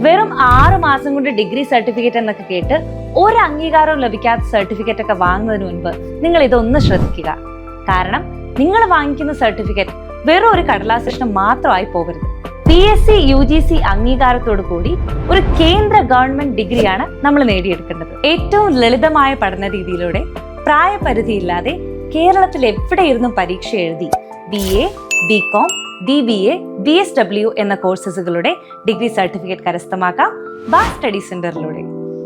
വെറും 6 മാസം കൊണ്ട് ഡിഗ്രി സർട്ടിഫിക്കറ്റ് എന്നൊക്കെ കേട്ട് ഒരു അംഗീകാരവും ലഭിക്കാത്ത സർട്ടിഫിക്കറ്റ് ഒക്കെ വാങ്ങുന്നതിന് മുൻപ് നിങ്ങൾ ഇതൊന്ന് ശ്രദ്ധിക്കുക. കാരണം നിങ്ങൾ വാങ്ങിക്കുന്ന സർട്ടിഫിക്കറ്റ് വെറും ഒരു കടലാസ് കഷ്ണം മാത്രമായി പോകരുത്. PSC UGC അംഗീകാരത്തോടു കൂടി ഒരു കേന്ദ്ര ഗവൺമെന്റ് ഡിഗ്രിയാണ് നമ്മൾ നേടിയെടുക്കേണ്ടത്. ഏറ്റവും ലളിതമായ പഠന രീതിയിലൂടെ പ്രായപരിധിയില്ലാതെ കേരളത്തിൽ എവിടെയിരുന്നും പരീക്ഷ എഴുതി BA, BCom, DBA, BSW എന്ന കോഴ്സുകളുടെ ഡിഗ്രി സർട്ടിഫിക്കറ്റ് കരസ്ഥമാക്കാം ബാസ് സ്റ്റഡി സെന്ററിലൂടെ.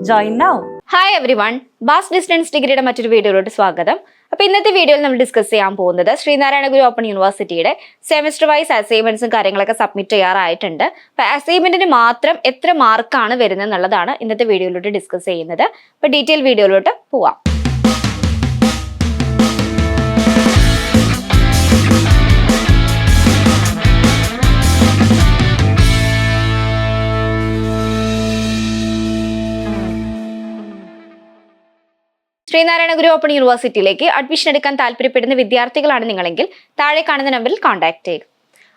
Join now. ഹായ് എവ്രിവൺ, ബാസ് ഡിസ്റ്റൻസ് ഡിഗ്രിയുടെ മറ്റൊരു വീഡിയോയിലോട്ട് സ്വാഗതം. അപ്പോൾ ഇന്നത്തെ വീഡിയോയിൽ നമ്മൾ ഡിസ്കസ് ചെയ്യാൻ പോകുന്നത് ശ്രീനാരായണ ഗുരു ഓപ്പൺ യൂണിവേഴ്സിറ്റിയുടെ സെമിസ്റ്റർ വൈസ് അസൈൻമെന്റ്സും കാര്യങ്ങളൊക്കെ സബ്മിറ്റ് ചെയ്യാറായിട്ടുണ്ട്. അപ്പോൾ അസൈൻമെന്റിന് മാത്രം എത്ര മാർക്കാണ് വരുന്നത് എന്നുള്ളതാണ് ഇന്നത്തെ വീഡിയോയിലോട്ട് ഡിസ്കസ് ചെയ്യുന്നത്. അപ്പോൾ ഡീറ്റെയിൽ വീഡിയോയിലോട്ട് പോവാം. ശ്രീനാരായണ ഗുരു ഓപ്പൺ യൂണിവേഴ്സിറ്റിയിലേക്ക് അഡ്മിഷൻ എടുക്കാൻ താല്പര്യപ്പെടുന്ന വിദ്യാർത്ഥികളാണ് നിങ്ങളെങ്കിൽ താഴെ കാണുന്ന നമ്പറിൽ കോൺടാക്ട് ചെയ്യുക.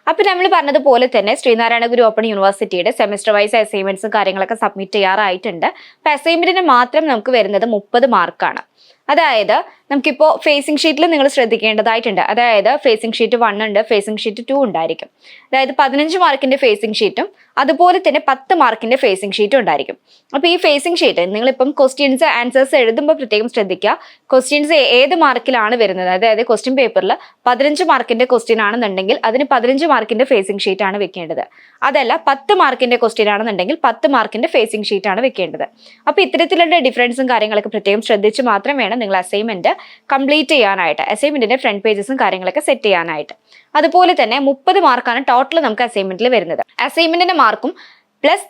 അപ്പോൾ നമ്മൾ പറഞ്ഞതുപോലെ തന്നെ ശ്രീനാരായണ ഗുരു ഓപ്പൺ യൂണിവേഴ്സിറ്റിയുടെ സെമിസ്റ്റർ വൈസ് അസൈൻമെന്റ്സും കാര്യങ്ങളൊക്കെ സബ്മിറ്റ് ചെയ്യാറായിട്ടുണ്ട്. അപ്പോൾ അസൈൻമെന്റിന് മാത്രം നമുക്ക് വരുന്നത് 30 മാർക്കാണ്. അതായത് നമുക്കിപ്പോൾ ഫേസിംഗ് ഷീറ്റിൽ നിങ്ങൾ ശ്രദ്ധിക്കേണ്ടതായിട്ടുണ്ട്. അതായത് ഫേസിംഗ് ഷീറ്റ് 1 ഉണ്ട്, ഫേസിംഗ് ഷീറ്റ് 2 ഉണ്ടായിരിക്കും. അതായത് 15 മാർക്കിന്റെ ഫേസിംഗ് ഷീറ്റും അതുപോലെ തന്നെ 10 മാർക്കിന്റെ ഫേസിംഗ് ഷീറ്റും ഉണ്ടായിരിക്കും. അപ്പോൾ ഈ ഫേസിംഗ് ഷീറ്റ് നിങ്ങളിപ്പം ക്വസ്റ്റ്യൻസ് ആൻസേഴ്സ് എഴുതുമ്പോൾ പ്രത്യേകം ശ്രദ്ധിക്കുക. ക്വസ്റ്റ്യൻസ് ഏത് മാർക്കിലാണ് വരുന്നത്, അതായത് ക്വസ്റ്റ്യൻ പേപ്പറിൽ 15 മാർക്കിന്റെ ക്വസ്റ്റ്യൻ ആണെന്നുണ്ടെങ്കിൽ അതിന് 15 മാർക്കിന്റെ ഫേസിംഗ് ഷീറ്റ് ആണ് വെക്കേണ്ടത്. അതല്ല 10 മാർക്കിന്റെ ക്വസ്റ്റ്യൻ ആണെന്നുണ്ടെങ്കിൽ 10 മാർക്കിന്റെ ഫേസിംഗ് ഷീറ്റ് ആണ് വെക്കേണ്ടത്. അപ്പോൾ ഇത്തരത്തിലുള്ള ഡിഫറൻസും കാര്യങ്ങളൊക്കെ പ്രത്യേകം ശ്രദ്ധിച്ച് മാത്രം വേണം നിങ്ങൾ അസൈൻമെന്റ് കംപ്ലീറ്റ് ചെയ്യാനായിട്ട്, അസൈൻമെന്റിന്റെ ഫ്രണ്ട് പേജസും കാര്യങ്ങളൊക്കെ സെറ്റ് ചെയ്യാനായിട്ട്. അതുപോലെ തന്നെ 30 മാർക്കാണ് ടോട്ടൽ നമുക്ക് അസൈൻമെന്റിൽ വരുന്നത്. അസൈൻമെന്റിന്റെ മാർക്കും പ്ലസ്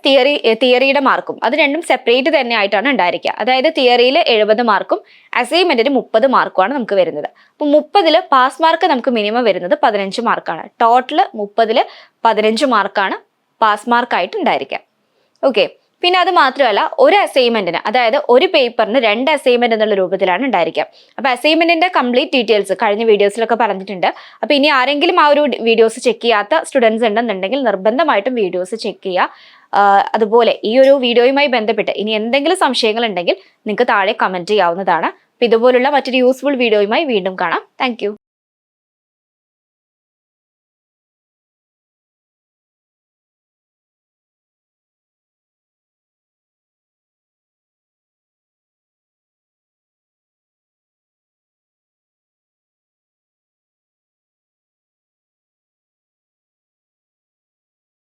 തിയറിയുടെ മാർക്കും അത് രണ്ടും സെപ്പറേറ്റ് തന്നെ ആയിട്ടാണ് ഉണ്ടായിരിക്കുക. അതായത് തിയറിയിൽ 70 മാർക്കും അസൈൻമെന്റിന് 30 മാർക്കുമാണ് നമുക്ക് വരുന്നത്. അപ്പോൾ 30-ൽ പാസ് മാർക്ക് നമുക്ക് മിനിമം വരുന്നത് 15 മാർക്കാണ്. ടോട്ടൽ 30-ൽ 15 മാർക്കാണ് പാസ് മാർക്കായിട്ട് ഉണ്ടായിരിക്കുക. ഓക്കെ, പിന്നെ അത് മാത്രമല്ല ഒരു അസൈൻമെന്റിന്, അതായത് ഒരു പേപ്പറിന് 2 അസൈൻമെന്റ് എന്നുള്ള രൂപത്തിലാണ് ഉണ്ടായിരിക്കുക. അപ്പോൾ അസൈൻമെന്റിന്റെ കംപ്ലീറ്റ് ഡീറ്റെയിൽസ് കഴിഞ്ഞ വീഡിയോസിലൊക്കെ പറഞ്ഞിട്ടുണ്ട്. അപ്പോൾ ഇനി ആരെങ്കിലും ആ ഒരു വീഡിയോസ് ചെക്ക് ചെയ്യാത്ത സ്റ്റുഡൻസ് ഉണ്ടെന്നുണ്ടെങ്കിൽ നിർബന്ധമായിട്ടും വീഡിയോസ് ചെക്ക് ചെയ്യുക. അതുപോലെ ഈ ഒരു വീഡിയോയുമായി ബന്ധപ്പെട്ട് ഇനി എന്തെങ്കിലും സംശയങ്ങൾ ഉണ്ടെങ്കിൽ നിങ്ങൾക്ക് താഴെ കമന്റ് ചെയ്യാവുന്നതാണ്. അപ്പോൾ ഇതുപോലുള്ള മറ്റൊരു യൂസ്ഫുൾ വീഡിയോയുമായി വീണ്ടും കാണാം. താങ്ക്